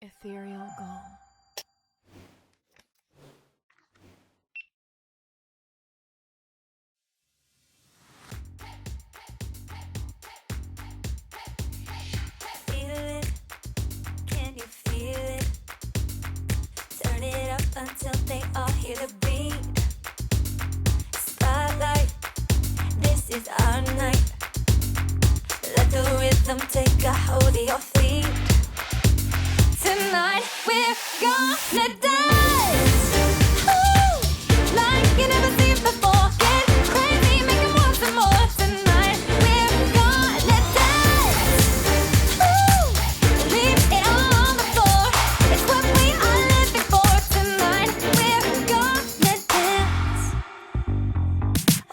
Ethereal Gull. Feel it, can you feel it? Turn it up until they all hear the beat. Spotlight, this is our night. Let the rhythm take a hold of your feet. Tonight we're gonna dance, ooh, like you never seen before. Get crazy, make it want some more. Tonight we're gonna dance, ooh, leave it all on the floor. It's what we are living for. Tonight we're gonna dance.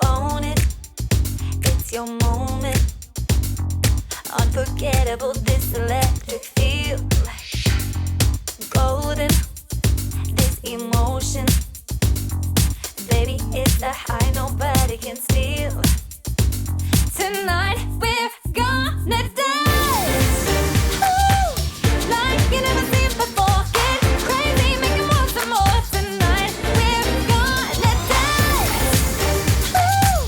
Own it, it's your moment. Unforgettable, this electric feel. Golden, this emotion. Baby, it's a high nobody can steal. Tonight we're gonna dance, ooh, like you never seen before. Get crazy, make it want some more. Tonight we're gonna dance, ooh,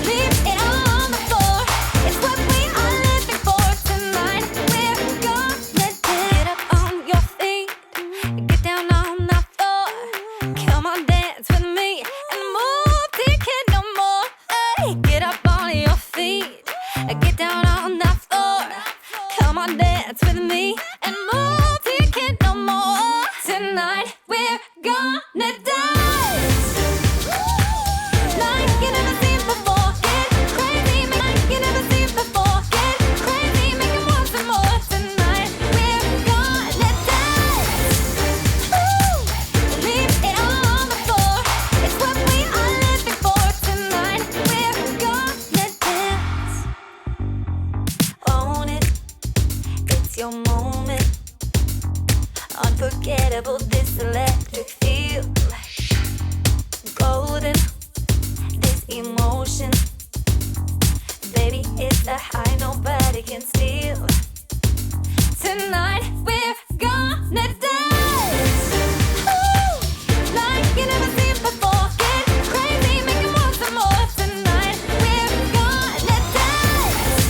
leave it all on the floor. It's what we are living for. Tonight we're gonna dance. Get up on your feet, get down on the floor. Come on, dance with me and move till you can't no more. Hey, get up on your feet, get down on the floor. Come on, dance with me and move till you can't no more. Tonight we're gonna dance, like you never seen before. Get crazy, like you never seen before. Get crazy, make it want some more. Tonight we're gonna dance, ooh, leave it all on the floor. It's what we are living for. Tonight we're gonna dance. Own it, it's your moment. Unforgettable, this electric feel. Golden, this emotion. Baby, it's a high nobody can steal. Tonight we're gonna dance, ooh, like you never seen before. Get crazy, make it want some more. Tonight we're gonna dance,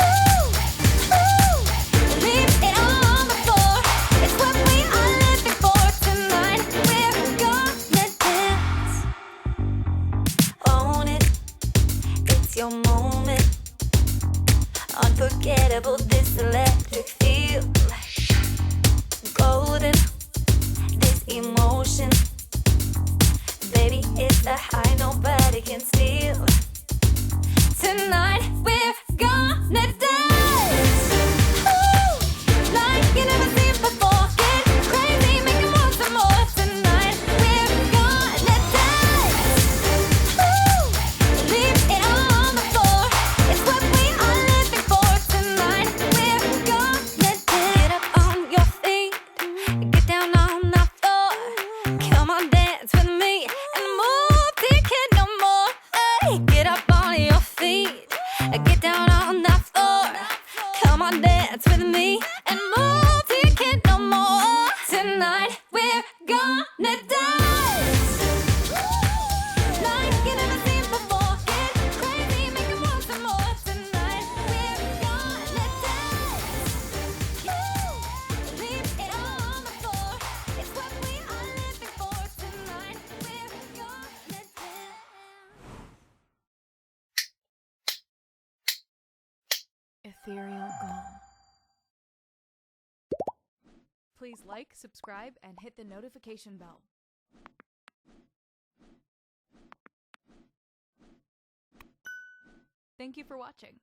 ooh, leave it all on the floor. It's what we are living for. Tonight we're gonna dance. Own it, it's your moment. Unforgettable, this electric feel. Golden, this emotion. Baby, it's a high nobody can steal. Tonight we're gonna dance, ooh, like you never seen before. Get crazy, make it want some more. Tonight we're gonna dance, ooh, leave it all on the floor. It's what we are living for. Tonight we're gonna dance. Get up on your feet, get down on the floor. Come on, dance with me and move till you can't no more. Hey, get up on your feet, get down on the floor. Come on, dance with me and move till you can't no more. Tonight we're gonna dance, like you never seen before. Get crazy, make it want some more. Tonight we're gonna dance, leave it all on the floor. It's what we are living for. Tonight we're gonna dance. Ethereal Gull. Please like, subscribe, and hit the notification bell. Thank you for watching.